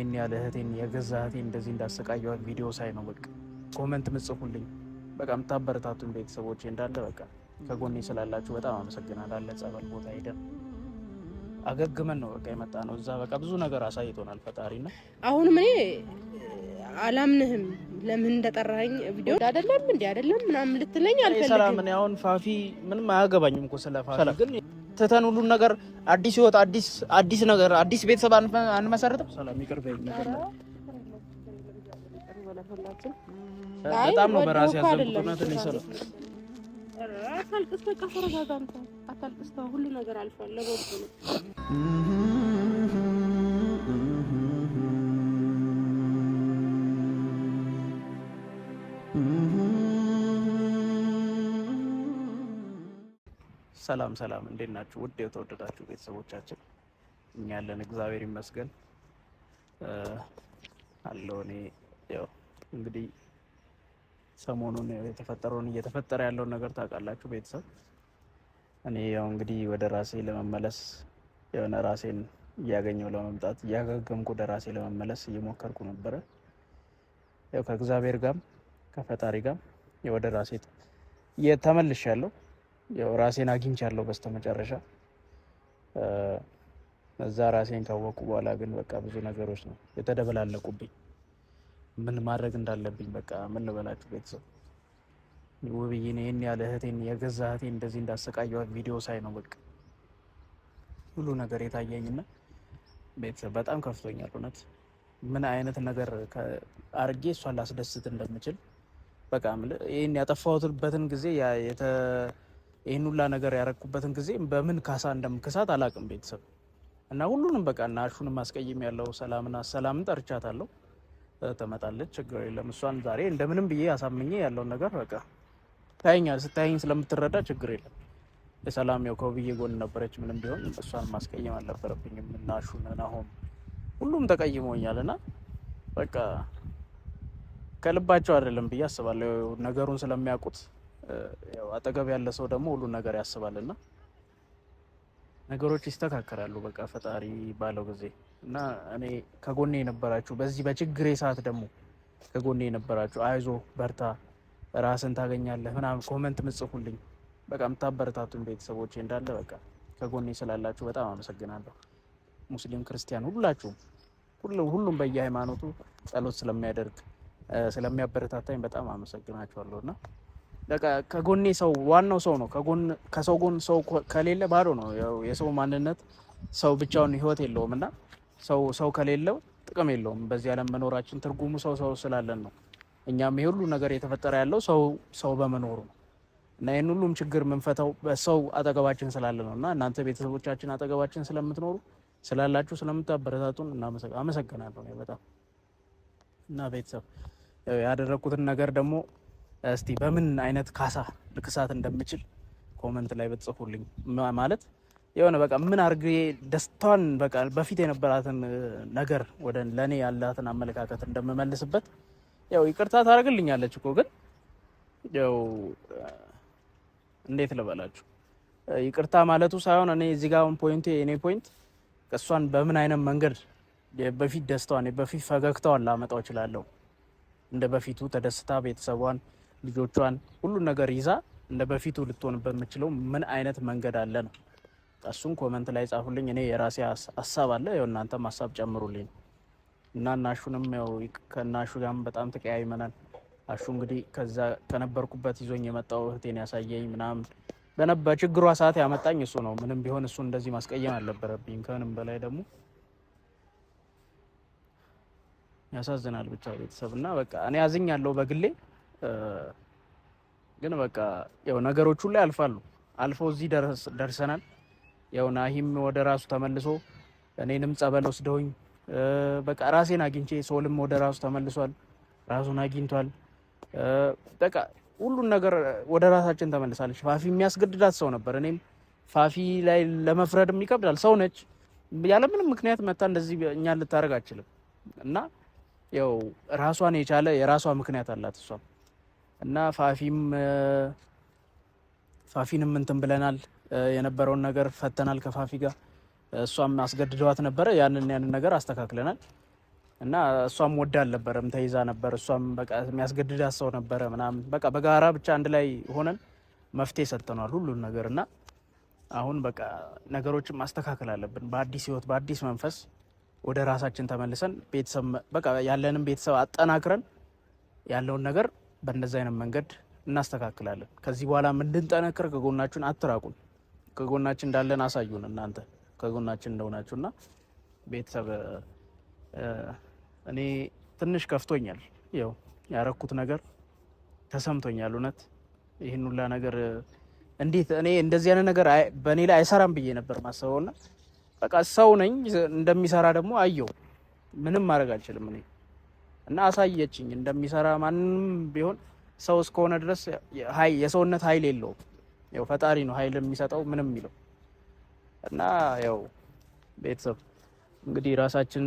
እኔ ያለ እህቴን የገዛ እህቴን እንደዚህ እንዳሰቃየዋት ቪዲዮ ሳይ ነው በቃ ኮመንት ምጽፉልኝ በቃ የምታበረታቱን ቤተሰቦቼ እንዳለ በቃ ከጎኔ ስላላችሁ በጣም አመሰግናለሁ። አለ ጸበል ቦታ ሄደን አገግመን ነው በቃ የመጣ ነው። እዛ በቃ ብዙ ነገር አሳይቶናል ፈጣሪና አሁንም እኔ አላምንህም ለምን እንደጠራኸኝ ቪዲዮ አይደለም እንዴ አይደለም ምናምን ልትለኝ አልፈልግም። ሰላም እኔ አሁን ፋፊ ምንም አያገባኝም እኮ ስለ ፋፊ ግን ትተን ሁሉን ነገር አዲስ ህይወት አዲስ ነገር አዲስ ቤተሰብ አንመሰርትም። ሰላም ይቅርበኝ ነገር በጣም ነው በራሴ ያዘንኩት ነው ሰላም አታልቅስ በቃ ተረጋጋ አንተ አታልቅስ ተው ሁሉ ነገር አልፏል ለበጎ ነው። ሰላም ሰላም እንዴት ናችሁ ውድ የተወደዳችሁ ቤተሰቦቻችን? እኛ ያለን እግዚአብሔር ይመስገን አለው። እኔ ያው እንግዲህ ሰሞኑን የተፈጠረውን እየተፈጠረ ያለውን ነገር ታውቃላችሁ ቤተሰብ። እኔ ያው እንግዲህ ወደ ራሴ ለመመለስ የሆነ ራሴን እያገኘው ለመምጣት እያገገምኩ ወደ ራሴ ለመመለስ እየሞከርኩ ነበረ። ያው ከእግዚአብሔር ጋር ከፈጣሪ ጋር ወደ ራሴ ተመልሻለሁ። ያው ራሴን አግኝቻለሁ በስተመጨረሻ። እዛ ራሴን ካወቁ በኋላ ግን በቃ ብዙ ነገሮች ነው የተደበላለቁብኝ። ምን ማድረግ እንዳለብኝ በቃ ምን ልበላችሁ ቤተሰብ። ውብዬ እኔን ያለ እህቴን የገዛ እህቴን እንደዚህ እንዳሰቃየዋት ቪዲዮ ሳይ ነው በቃ ሁሉ ነገር የታየኝና ቤተሰብ በጣም ከፍቶኛል እውነት። ምን አይነት ነገር አርጌ እሷን ላስደስት እንደምችል በቃ ይሄን ያጠፋሁትበትን ጊዜ ይሄን ሁላ ነገር ያረኩበትን ጊዜ በምን ካሳ እንደምክሳት አላቅም ቤተሰብ። እና ሁሉንም በቃ እና አሹንም ማስቀየም ያለው ሰላምን ጠርቻታለሁ። ተመጣለች ችግር የለም። እሷን ዛሬ እንደምንም ብዬ አሳምኜ ያለውን ነገር በቃ ስታየኝ ስለምትረዳ ችግር የለም። የሰላም ያው ከውብዬ ጎን ነበረች። ምንም ቢሆን እሷን ማስቀየም አልነበረብኝም። እና አሹን አሁን ሁሉም ተቀይሞኛል እና በቃ ከልባቸው አይደለም ብዬ አስባለሁ። ነገሩን ስለሚያውቁት ያው አጠገብ ያለ ሰው ደግሞ ሁሉ ነገር ያስባልና ነገሮች ይስተካከላሉ በቃ ፈጣሪ ባለው ጊዜ። እና እኔ ከጎኔ የነበራችሁ በዚህ በችግሬ ሰዓት ደግሞ ከጎኔ የነበራችሁ አይዞ በርታ ራስን ታገኛለህ ምናምን ኮመንት ምጽፉልኝ በቃ የምታበረታቱን ቤተሰቦቼ እንዳለ በቃ ከጎኔ ስላላችሁ በጣም አመሰግናለሁ። ሙስሊም ክርስቲያን ሁሉም በየሃይማኖቱ ጸሎት ስለሚያደርግ ስለሚያበረታታኝ በጣም አመሰግናችኋለሁና በቃ ከጎኔ ሰው ዋናው ሰው ነው። ከሰው ጎን ሰው ከሌለ ባዶ ነው። ያው የሰው ማንነት ሰው ብቻውን ህይወት የለውም እና ሰው ከሌለው ጥቅም የለውም። በዚህ ዓለም መኖራችን ትርጉሙ ሰው ስላለን ነው። እኛም ይሄ ሁሉ ነገር የተፈጠረ ያለው ሰው በመኖሩ ነው እና ይሄን ሁሉም ችግር የምንፈታው በሰው አጠገባችን ስላለ ነው። እና እናንተ ቤተሰቦቻችን አጠገባችን ስለምትኖሩ ስላላችሁ ስለምታበረታቱን አመሰግናለሁ በጣም። እና ቤተሰብ ያደረኩትን ነገር ደግሞ እስቲ በምን አይነት ካሳ ልክሳት እንደምችል ኮመንት ላይ ብትጽፉልኝ ማለት የሆነ በቃ ምን አርጌ ደስታን በቃ በፊት የነበራትን ነገር ወደ ለኔ ያላትን አመለካከት እንደምመልስበት ያው ይቅርታ ታደርግልኛለች እኮ ግን ያው እንዴት ልበላችሁ ይቅርታ ማለቱ ሳይሆን እኔ እዚህ ጋር የኔ ፖይንት እሷን በምን አይነት መንገድ በፊት ደስታዋን በፊት ፈገግታዋን ላመጣው እችላለሁ። እንደ በፊቱ ተደስታ ቤተሰቧን ልጆቿን ሁሉ ነገር ይዛ እንደ በፊቱ ልትሆንበት የምችለው ምን አይነት መንገድ አለ ነው። እሱን ኮመንት ላይ ጻፉልኝ። እኔ የራሴ ሀሳብ አለ ያው እናንተም ሀሳብ ጨምሩልኝ። እና አሹንም ያው ከናሹ ጋርም በጣም ተቀያይመናል። አሹ እንግዲህ ከዛ ከነበርኩበት ይዞኝ የመጣው እህቴን ያሳየኝ ምናምን በችግሯ ሰዓት ያመጣኝ እሱ ነው። ምንም ቢሆን እሱ እንደዚህ ማስቀየም አልነበረብኝ። ከምንም በላይ ደግሞ ያሳዝናል ብቻ ቤተሰብ እና በቃ እኔ አዝኛለሁ በግሌ ግን በቃ ያው ነገሮች ሁሉ ያልፋሉ። አልፎ እዚህ ደርሰናል። ያው ናሂም ወደ ራሱ ተመልሶ እኔንም ጸበል ወስደውኝ በቃ ራሴን አግኝቼ ሶልም ወደ ራሱ ተመልሷል፣ ራሱን አግኝቷል። በቃ ሁሉን ነገር ወደ ራሳችን ተመልሳለች። ፋፊ የሚያስገድዳት ሰው ነበር። እኔም ፋፊ ላይ ለመፍረድም ይከብዳል። ሰው ነች፣ ያለምንም ምክንያት መታ እንደዚህ እኛን ልታደርግ አትችልም። እና ያው ራሷን የቻለ የራሷ ምክንያት አላት እሷም እና ፋፊንም እንትን ብለናል። የነበረውን ነገር ፈተናል ከፋፊ ጋር። እሷም አስገድደዋት ነበረ። ያንን ነገር አስተካክለናል። እና እሷም ወዳ አልነበረም ተይዛ ነበር። እሷም በቃ የሚያስገድዳት ሰው ነበረ ምናምን በቃ በጋራ ብቻ አንድ ላይ ሆነን መፍትሄ ሰጥተናል ሁሉን ነገር እና አሁን በቃ ነገሮችን ማስተካከል አለብን። በአዲስ ህይወት በአዲስ መንፈስ ወደ ራሳችን ተመልሰን ቤተሰብ በቃ ያለንን ቤተሰብ አጠናክረን ያለውን ነገር በእንደዛ አይነት መንገድ እናስተካክላለን። ከዚህ በኋላ እንድንጠነክር ከጎናችን አትራቁን። ከጎናችን እንዳለን አሳዩን። እናንተ ከጎናችን እንደሆናችሁና ቤተሰብ እኔ ትንሽ ከፍቶኛል። ያው ያረኩት ነገር ተሰምቶኛል። እውነት ይህን ሁላ ነገር እንዴት እኔ እንደዚህ አይነት ነገር በእኔ ላይ አይሰራም ብዬ ነበር ማሰበውና በቃ ሰው ነኝ እንደሚሰራ ደግሞ አየው። ምንም ማድረግ አልችልም እኔ እና አሳየችኝ እንደሚሰራ። ማንም ቢሆን ሰው እስከሆነ ድረስ የሰውነት ኃይል የለውም። ያው ፈጣሪ ነው ኃይል የሚሰጠው ምንም የሚለው እና ያው ቤተሰብ እንግዲህ ራሳችን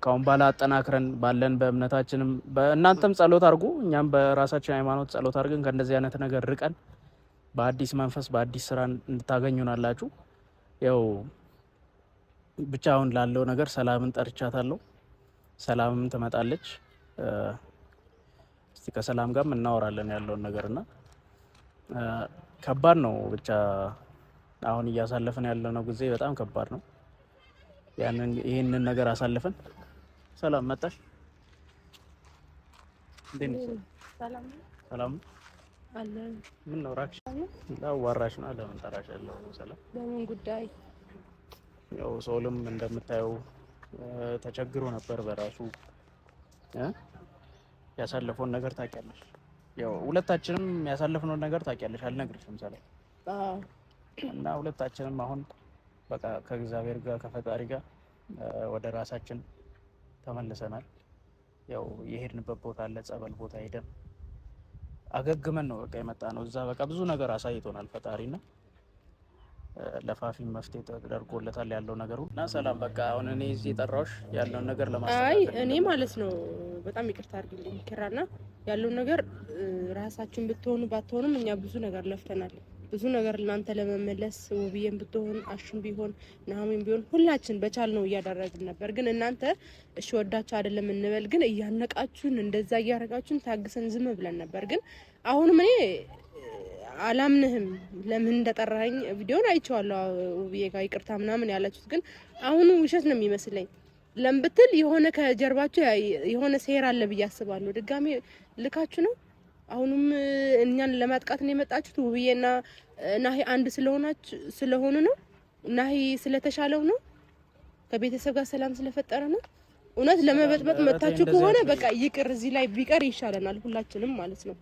ካሁን በኋላ አጠናክረን ባለን በእምነታችንም በእናንተም ጸሎት አድርጉ፣ እኛም በራሳችን ሃይማኖት ጸሎት አድርገን ከእንደዚህ አይነት ነገር ርቀን በአዲስ መንፈስ በአዲስ ስራ እንድታገኙናላችሁ። ያው ብቻ አሁን ላለው ነገር ሰላምን ጠርቻታለሁ። ሰላምም ትመጣለች። እስቲ ከሰላም ጋር እናወራለን ያለውን ነገርና ከባድ ነው። ብቻ አሁን እያሳለፈን ያለነው ጊዜ በጣም ከባድ ነው። ይህንን ነገር አሳልፈን ሰላም መጣሽ። ሰላም አለ። ምን ነው ራክሽ? ላዋራሽ ነው። ለምን ጠራሻለሁ? ሰላም በምን ጉዳይ? ያው ሶልም እንደምታየው ተቸግሮ ነበር በራሱ ያሳለፈውን ነገር ታውቂያለሽ። ያው ሁለታችንም ያሳለፍነውን ነገር ታውቂያለሽ። አልነግርሽም ሰላም። እና ሁለታችንም አሁን በቃ ከእግዚአብሔር ጋር ከፈጣሪ ጋር ወደ ራሳችን ተመልሰናል። ያው የሄድንበት ቦታ አለ፣ ጸበል ቦታ ሄደን አገግመን ነው በቃ የመጣ ነው። እዛ በቃ ብዙ ነገር አሳይቶናል ፈጣሪና ለፋፊም መፍትሄ ተደርጎለታል ያለው ነገሩ እና ሰላም በቃ አሁን እኔ እዚህ የጠራሁሽ ያለውን ነገር ለማስተካከል እኔ ማለት ነው በጣም ይቅርታ አድርግልኝ ኪራና ያለውን ነገር ራሳችን ብትሆኑ ባትሆኑም እኛ ብዙ ነገር ለፍተናል። ብዙ ነገር እናንተ ለመመለስ ውብዬም ብትሆን አሹም ቢሆን ናሆምም ቢሆን ሁላችን በቻልነው እያደረግን ነበር። ግን እናንተ እሺ ወዳችሁ አይደለም እንበል ግን እያነቃችሁን እንደዛ እያረጋችሁን ታግሰን ዝም ብለን ነበር። ግን አሁንም እኔ አላምንህም ለምን እንደጠራኸኝ ቪዲዮን አይቼዋለሁ። ውብዬ ጋር ይቅርታ ምናምን ያላችሁት ግን አሁን ውሸት ነው የሚመስለኝ። ለምን ብትል የሆነ ከጀርባችሁ የሆነ ሴራ አለ ብዬ አስባለሁ። ድጋሜ ልካችሁ ነው አሁንም እኛን ለማጥቃት ነው የመጣችሁት። ውብዬና ናሂ አንድ ስለሆኑ ነው። ናሂ ስለተሻለው ነው። ከቤተሰብ ጋር ሰላም ስለፈጠረ ነው። እውነት ለመበጥበጥ መታችሁ ከሆነ በቃ ይቅር፣ እዚህ ላይ ቢቀር ይሻለናል ሁላችንም ማለት ነው።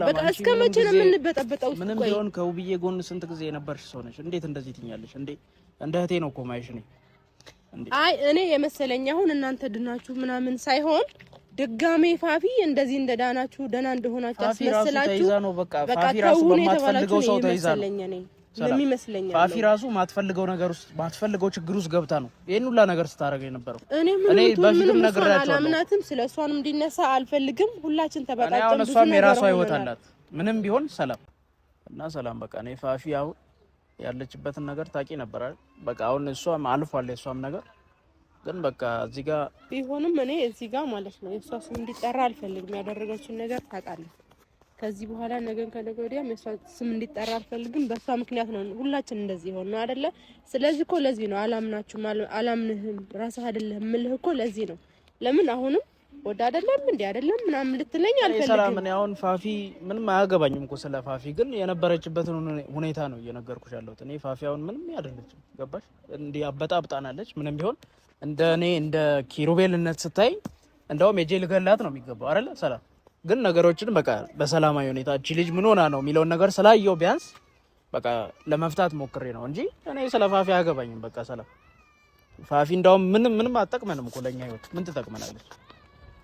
በቃ እስከ መቼ ነው የምንበጠበጠው? ምንም ቢሆን ከውብዬ ጎን ስንት ጊዜ የነበርሽ ሰው ነሽ። እንዴት እንደዚህ ትኛለሽ እንዴ? እንደ እህቴ ነው እኮ ማይሽ ነኝ እንዴ? አይ እኔ የመሰለኝ አሁን እናንተ ድናችሁ ምናምን ሳይሆን ድጋሜ ፋፊ እንደዚህ እንደዳናችሁ ደና እንደሆናችሁ አስመስላችሁ በቃ ፋፊ ራሱ በማትፈልገው ሰው ተይዛ ነው ለሚመስለኝ ፋፊ ራሱ ማትፈልገው ነገር ውስጥ ማትፈልገው ችግር ውስጥ ገብታ ነው ይሄን ሁላ ነገር ስታረገ የነበረው። እኔ በፊትም ነግሬያቸዋለሁ። አላምናትም፣ ስለሷንም እንዲነሳ አልፈልግም። ሁላችን ተበቃቀን ብዙ ነገር የራሷ ህይወት አላት ምንም ቢሆን ሰላም እና ሰላም በቃ እኔ ፋፊ አሁን ያለችበትን ነገር ታቂ ነበር አይደል? በቃ አሁን እሷም አልፏል የሷም ነገር ግን በቃ እዚህ ጋር ቢሆንም እኔ እዚህ ጋር ማለት ነው የሷ ስም እንዲጠራ አልፈልግም። ያደረገችውን ነገር ታውቃለህ። ከዚህ በኋላ ነገን ከነገ ወዲያም የሷ ስም እንዲጠራ አልፈልግም። በሷ ምክንያት ነው ሁላችን እንደዚህ ሆነ ነው አይደለ? ስለዚህ እኮ ለዚህ ነው አላምናችሁም፣ አላምንህም ራስህ አይደለም ምልህ እኮ ለዚህ ነው። ለምን አሁንም ወደ አይደለም እንዴ አይደለም ምናምን ልትለኝ አልፈልግም። ሰላም እኔ አሁን ፋፊ ምንም አያገባኝም እኮ ስለ ፋፊ ግን የነበረችበትን ሁኔታ ነው እየነገርኩሽ ያለሁት። እኔ ፋፊ አሁን ምንም ያደለችም ገባሽ? እንዲህ አበጣብጣናለች። ምንም ቢሆን እንደ እኔ እንደ ኪሩቤልነት ስታይ እንደውም የጄል ገላት ነው የሚገባው አይደለ? ሰላም ግን ነገሮችን በቃ በሰላማዊ ሁኔታ እቺ ልጅ ምን ሆና ነው የሚለውን ነገር ስላየው ቢያንስ በቃ ለመፍታት ሞክሬ ነው እንጂ እኔ ስለ ፋፊ አያገባኝም። በቃ ሰላም ፋፊ እንደውም ምንም አትጠቅመንም እኮ ለኛ ህይወት ምን ትጠቅመናለች?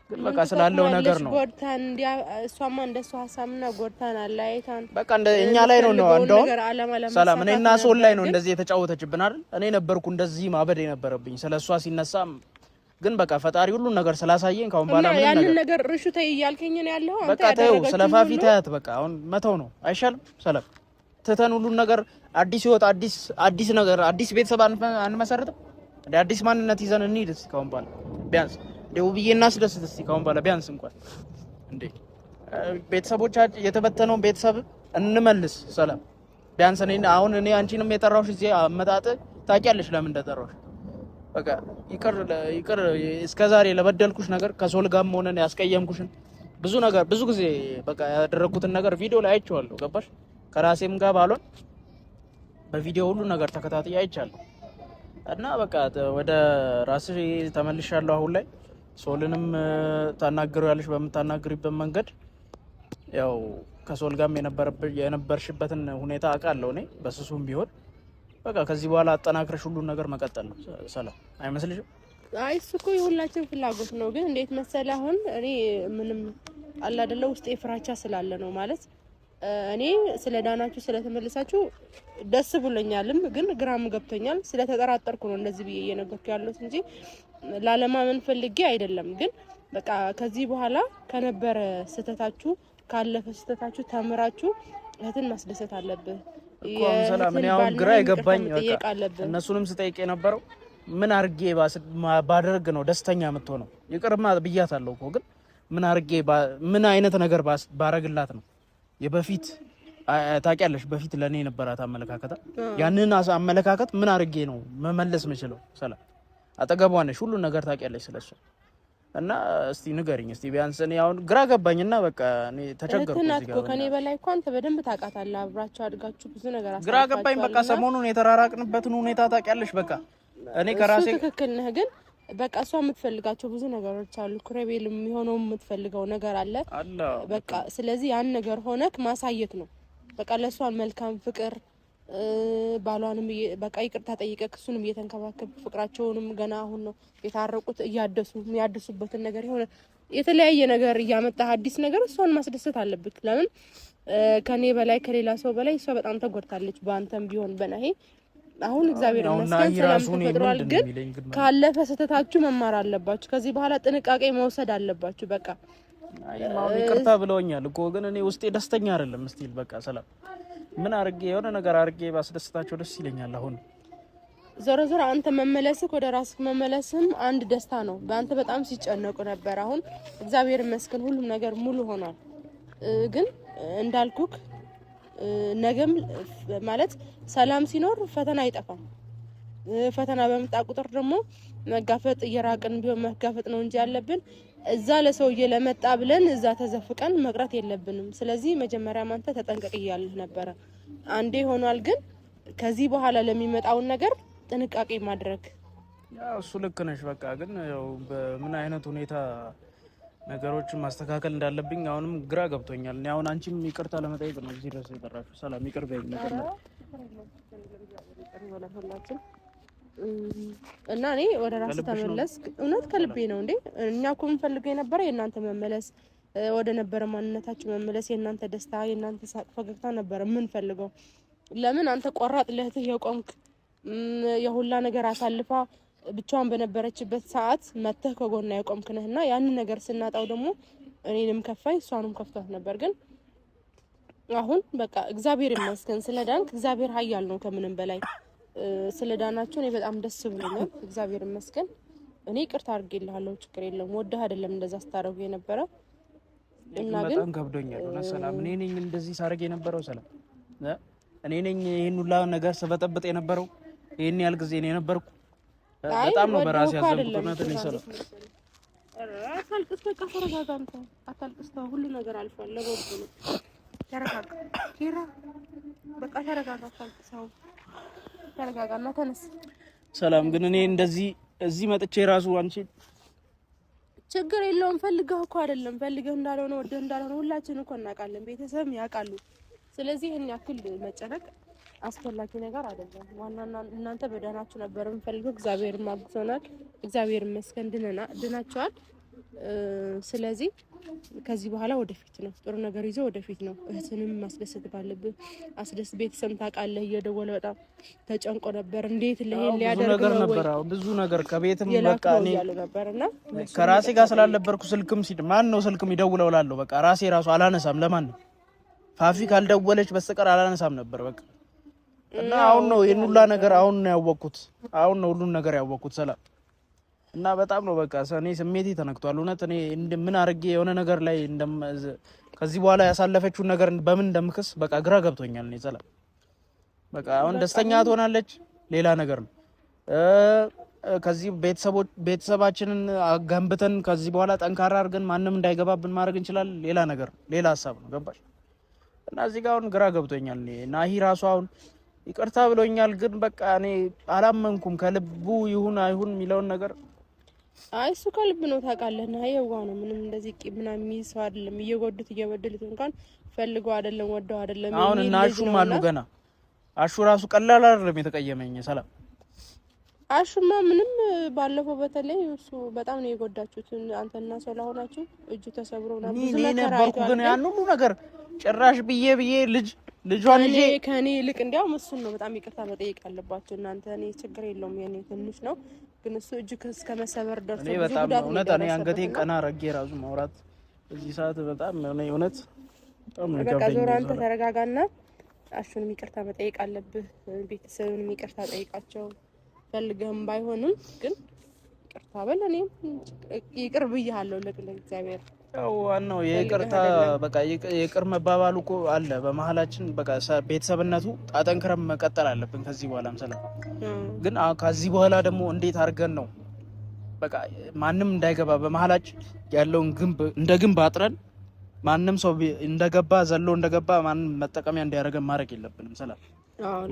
ግን በቃ ስላለው ነገር ነው ጎድታን እንዲያ እሷማ እንደሱ ሐሳብና ጎድታን አላይታን በቃ እኛ ላይ ነው እንደውም ሰላም እኔና ሶል ላይ ነው እንደዚህ የተጫወተችብን አይደል? እኔ ነበርኩ እንደዚህ ማበድ የነበረብኝ ስለሷ ሲነሳ ግን በቃ ፈጣሪ ሁሉ ነገር ስላሳየኝ ካሁን በኋላ ምን ያንን ነገር ርሹ ተይ እያልከኝ ነው ያለው አንተ ያደረገው በቃ ስለ ፋፊ ታያት በቃ አሁን መተው ነው አይሻልም? ሰላም ትተን ሁሉ ነገር አዲስ ህይወት አዲስ ነገር አዲስ ቤተሰብ አንመሰርትም? አዲስ ማንነት ይዘን እንሂድ እስኪ ካሁን በኋላ ቢያንስ ውብዬ እናስደስት እስኪ ካሁን በኋላ ቢያንስ እንኳን እንዴ ቤተሰቦቻችን የተበተነውን ቤተሰብ እንመልስ። ሰላም ቢያንስ አሁን እኔ አንቺንም የጠራሁሽ እዚህ አመጣጥ ታውቂያለሽ ለምን እንደጠራሁሽ። በቃ ይቅር እስከዛሬ ለበደልኩሽ ነገር ከሶል ጋርም ሆነን ያስቀየምኩሽን ብዙ ጊዜ በቃ ያደረኩትን ነገር ቪዲዮ ላይ አይቼዋለሁ። ገባሽ? ከራሴም ጋር ባሏን በቪዲዮ ሁሉ ነገር ተከታትዬ አይቻለሁ። እና በቃ ወደ ራስሽ ተመልሻለሁ። አሁን ላይ ሶልንም ታናግሪያለሽ በምታናግሪበት መንገድ ያው ከሶል ጋርም የነበርሽበትን ሁኔታ አውቃለሁ እኔ በስሱም ቢሆን በቃ ከዚህ በኋላ አጠናክረሽ ሁሉን ነገር መቀጠል ነው። ሰላም አይመስልሽም? አይ እሱ እኮ የሁላችን ፍላጎት ነው። ግን እንዴት መሰለህ አሁን እኔ ምንም አለ አይደለ ውስጤ ፍራቻ ስላለ ነው ማለት እኔ ስለ ዳናችሁ ስለተመለሳችሁ ደስ ብሎኛልም፣ ግን ግራም ገብቶኛል። ስለተጠራጠርኩ ነው እንደዚህ ብዬ እየነገርኩ ያለሁት እንጂ ላለማመን ፈልጌ አይደለም። ግን በቃ ከዚህ በኋላ ከነበረ ስህተታችሁ ካለፈ ስህተታችሁ ተምራችሁ እህትን ማስደሰት አለብህ። ሰላም እኔ አሁን ግራ የገባኝ በቃ እነሱንም ስጠይቅ የነበረው ምን አርጌ ባደርግ ነው ደስተኛ የምትሆነው? ይቅርማ ብያታለሁ እኮ ግን ምን አይነት ነገር ባረግላት ነው የበፊት ታውቂያለሽ፣ በፊት ለኔ የነበራት አመለካከት ያንን አመለካከት ምን አርጌ ነው መመለስ የምችለው? ሰላም አጠገቧ ነሽ፣ ሁሉ ነገር ታውቂያለሽ ስለሱ እና እስቲ ንገሪኝ እስቲ ቢያንስ እኔ አሁን ግራ ገባኝና በቃ እኔ ተቸገርኩ። እዚህ ጋር ከኔ በላይ እኮ አንተ በደንብ ታውቃታለህ። አብራችሁ አድጋችሁ ብዙ ነገር አሳልፋችኋል። ግራ ገባኝ በቃ ሰሞኑን የተራራቅንበትን ሁኔታ ታውቂያለሽ። በቃ እኔ ከራሴ ትክክል ነህ፣ ግን በቃ እሷ የምትፈልጋቸው ብዙ ነገሮች አሉ። ኩረቤል የሚሆነው የምትፈልገው ነገር አለ በቃ። ስለዚህ ያን ነገር ሆነክ ማሳየት ነው በቃ። ለሷን መልካም ፍቅር ባሏንም በቃ ይቅርታ ጠይቀህ እሱንም እየተንከባከብ ፍቅራቸውንም ገና አሁን ነው የታረቁት የሚያድሱበትን ነገር የሆነ የተለያየ ነገር እያመጣህ አዲስ ነገር እሷን ማስደሰት አለብህ። ለምን ከኔ በላይ ከሌላ ሰው በላይ እሷ በጣም ተጎድታለች። በአንተም ቢሆን በናሄ አሁን እግዚአብሔር ይመስገን ሰላም ተፈጥሯል። ግን ካለፈ ስህተታችሁ መማር አለባችሁ። ከዚህ በኋላ ጥንቃቄ መውሰድ አለባችሁ። በቃ ማሚ ይቅርታ ብለውኛል እኮ ግን እኔ ውስጤ ደስተኛ አይደለም። እስቲል በቃ ሰላም ምን አርጌ የሆነ ነገር አርጌ ባስደስታቸው ደስ ይለኛል። አሁን ዞሮ አንተ መመለስክ ወደ ራስክ መመለስም አንድ ደስታ ነው። በአንተ በጣም ሲጨነቁ ነበር። አሁን እግዚአብሔር ይመስገን ሁሉም ነገር ሙሉ ሆኗል። ግን እንዳልኩክ ነገም ማለት ሰላም ሲኖር ፈተና አይጠፋም። ፈተና በመጣ ቁጥር ደግሞ መጋፈጥ እየራቅን ቢሆን መጋፈጥ ነው እንጂ ያለብን እዛ ለሰውዬ ለመጣ ብለን እዛ ተዘፍቀን መቅረት የለብንም። ስለዚህ መጀመሪያ አንተ ተጠንቀቅ እያልህ ነበረ። አንዴ ሆኗል። ግን ከዚህ በኋላ ለሚመጣውን ነገር ጥንቃቄ ማድረግ ያው እሱ ልክ ነሽ። በቃ ግን ያው በምን አይነት ሁኔታ ነገሮችን ማስተካከል እንዳለብኝ አሁንም ግራ ገብቶኛል። እኔ አሁን አንቺም ይቅርታ ለመጠየቅ ነው እዚህ ድረስ የጠራሽው። ሰላም ይቅር በይኝ እና እኔ ወደ ራስ ተመለስ። እውነት ከልቤ ነው እንዴ። እኛ እኮ የምንፈልገው የነበረ የእናንተ መመለስ፣ ወደ ነበረ ማንነታችሁ መመለስ፣ የእናንተ ደስታ፣ የእናንተ ሳቅ፣ ፈገግታ ነበረ የምንፈልገው። ለምን አንተ ቆራጥ ለእህትህ የቆምክ የሁላ ነገር አሳልፋ ብቻዋን በነበረችበት ሰዓት መተህ ከጎና የቆምክ ነህና ያንን ነገር ስናጣው ደግሞ እኔንም ከፋይ እሷንም ከፍቷት ነበር። ግን አሁን በቃ እግዚአብሔር ይመስገን ስለዳንክ። እግዚአብሔር ኃያል ነው ከምንም በላይ። ስለዳናችሁ እኔ በጣም ደስ ብሎኛል። እግዚአብሔር ይመስገን። እኔ ይቅርታ አድርጌልሃለሁ፣ ችግር የለም። ወደህ አይደለም እንደዛ ስታረጉ የነበረ እና ግን በጣም ከብዶኛል ነው። ሰላም እኔ ነኝ እንደዚህ ሳረግ የነበረው። ሰላም እኔ ነኝ ይሄን ሁላ ነገር ስበጠብጥ የነበረው። ይሄን ያህል ጊዜ ነው የነበርኩ። በጣም ነው በራሴ ያዘንኩት። እውነት ነው ሰላም። አታልቅስ፣ በቃ ተረጋጋ። አንተ አታልቅስ፣ ሁሉ ነገር አልፏል። ለበጎ ነው። ተረጋጋ ኪራ፣ በቃ ተረጋጋ። አታልቅስ፣ ተረጋጋና ተነስ። ሰላም ግን እኔ እንደዚህ እዚህ መጥቼ ራሱ አንቺ ችግር የለውም ፈልገህ እኮ አይደለም ፈልገህ እንዳልሆነ ወደህ እንዳልሆነ ሁላችንም እኮ እናውቃለን፣ ቤተሰብም ያውቃሉ። ስለዚህ ይሄን ያክል መጨነቅ አስፈላጊ ነገር አይደለም። ዋናና እናንተ በደህናችሁ ነበር የምፈልገው። እግዚአብሔር ማግዞናል። እግዚአብሔር ይመስገን ድናችኋል። ስለዚህ ከዚህ በኋላ ወደፊት ነው፣ ጥሩ ነገር ይዞ ወደፊት ነው። እህትንም ማስደሰት ባለብህ አስደስ። ቤተሰብ ታውቃለህ፣ እየደወለ በጣም ተጨንቆ ነበር። እንዴት ለሄን ሊያደርግ ነው ወይ ብዙ ነገር ከቤትም በቃ እኔ ነበርና ከራሴ ጋር ስላልነበርኩ ስልክም ማን ነው ስልክም ይደውለው እላለሁ። በቃ ራሴ ራሱ አላነሳም። ለማን ነው ፋፊ ካልደወለች በስተቀር አላነሳም ነበር። በቃ እና አሁን ነው ይሄን ሁሉ ነገር አሁን ነው ያወቅኩት። አሁን ነው ሁሉን ነገር ያወቅኩት ሰላም። እና በጣም ነው በቃ እኔ ስሜቴ ተነክቷል። እውነት እኔ ምን አድርጌ የሆነ ነገር ላይ ከዚህ በኋላ ያሳለፈችውን ነገር በምን እንደምክስ በቃ ግራ ገብቶኛል። እኔ ሰላም በቃ አሁን ደስተኛ ትሆናለች ሌላ ነገር ነው። ከዚህ ቤተሰባችንን ገንብተን ከዚህ በኋላ ጠንካራ አድርገን ማንም እንዳይገባብን ማድረግ እንችላለን። ሌላ ነገር ሌላ ሀሳብ ነው ገባሽ? እና እዚህ ጋር አሁን ግራ ገብቶኛል። ናሂ ራሱ አሁን ይቅርታ ብሎኛል፣ ግን በቃ እኔ አላመንኩም ከልቡ ይሁን አይሁን የሚለውን ነገር። አይ እሱ ከልብ ነው ታውቃለህ። ናሂ የዋህ ነው። ምንም እንደዚህ ምናምን የሚይዝ ሰው አይደለም። እየጎዱት እየበደሉት እንኳን ፈልገው አይደለም ወደው አይደለም። አሁን እና አሹም አሉ ገና አሹ ራሱ ቀላል አይደለም የተቀየመኝ ሰላም። አሹማ ምንም ባለፈው በተለይ እሱ በጣም ነው የጎዳችሁት አንተና ሰው ላሆናችሁ እጁ ተሰብሮ ነበር። ብዙ ነበርኩ ግን ያን ሁሉ ነገር ጭራሽ ብዬ ልጇን ይዤ ከኔ ይልቅ እንዲያውም እሱን ነው በጣም ይቅርታ መጠየቅ ያለባችሁ እናንተ። እኔ ችግር የለውም የኔ ትንሽ ነው፣ ግን እሱ እጁ እስከ መሰበር ደርሶ ብዙ በጣም ጉዳት ነው። እውነት እኔ አንገቴን ቀና አድርጌ ራሱ ማውራት እዚህ ሰዓት በጣም እኔ እውነት በጣም ነው በቃ ዞር አንተ ተረጋጋና አሹንም ይቅርታ መጠየቅ አለብህ። ቤተሰብንም ይቅርታ ጠይቃቸው። ፈልገህም ባይሆንም ግን ይቅርታ በል። እኔም ይቅር ብያለሁ ለእግዚአብሔር። ያው ዋናው የይቅርታ በቃ ይቅር መባባሉ እኮ አለ በመሀላችን። በቃ ቤተሰብነቱ አጠንክረን መቀጠል አለብን ከዚህ በኋላም ሰላም። ግን ከዚህ በኋላ ደግሞ እንዴት አድርገን ነው በቃ ማንም እንዳይገባ በመሀላችን ያለውን ግንብ አጥረን ማንም ሰው እንደገባ ዘሎ እንደገባ ማንም መጠቀሚያ እንዲያደርገን ማድረግ የለብንም ሰላም።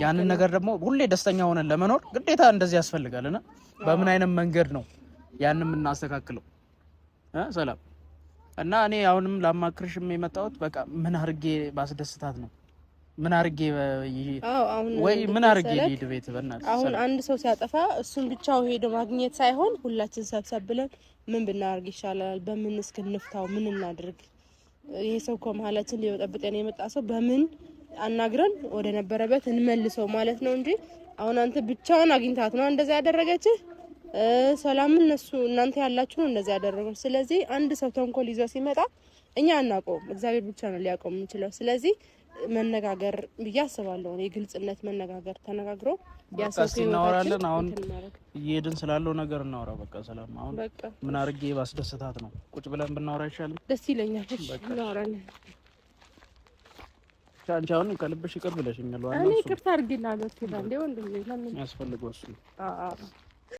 ያንን ነገር ደግሞ ሁሌ ደስተኛ ሆነን ለመኖር ግዴታ እንደዚህ ያስፈልጋልና በምን አይነት መንገድ ነው ያንን የምናስተካክለው ሰላም? እና እኔ አሁንም ላማክርሽም የመጣሁት በቃ ምን አድርጌ ባስደስታት ነው? ምን አድርጌ ወይ ምን አድርጌ ልሂድ ቤት በእናትህ። አሁን አንድ ሰው ሲያጠፋ እሱን ብቻው ሄዶ ማግኘት ሳይሆን ሁላችን ሰብሰብ ብለን ምን ብናደርግ ይሻላል፣ በምን እስክንፍታው፣ ምን እናድርግ፣ ይሄ ሰው ከመሀላችን ሊበጠብጠን የመጣ ሰው በምን አናግረን ወደ ነበረበት እንመልሰው ማለት ነው እንጂ አሁን አንተ ብቻውን አግኝታት ነው እንደዛ ያደረገችህ። ሰላም እነሱ እናንተ ያላችሁ ነው እንደዛ ያደረገው። ስለዚህ አንድ ሰው ተንኮል ይዞ ሲመጣ እኛ አናውቀውም፣ እግዚአብሔር ብቻ ነው ሊያውቀው የሚችለው። ስለዚህ መነጋገር ብዬ አስባለሁ። የግልጽነት መነጋገር ተነጋግሮ ያሰው እናወራለን። አሁን እየሄድን ስላለው ነገር እናወራ በቃ ሰላም። አሁን ምን አድርጌ ባስደስታት ነው? ቁጭ ብለን ብናወራ ይሻላል። ደስ ይለኛል። እናወራለን። አንቺ አሁን ከልብሽ ይቅር ብለሽኛል። እኔ ይቅርታ አድርጊልሃለሁ። እስኪ እንደ ወንድም ለምን ያስፈልገው እሱ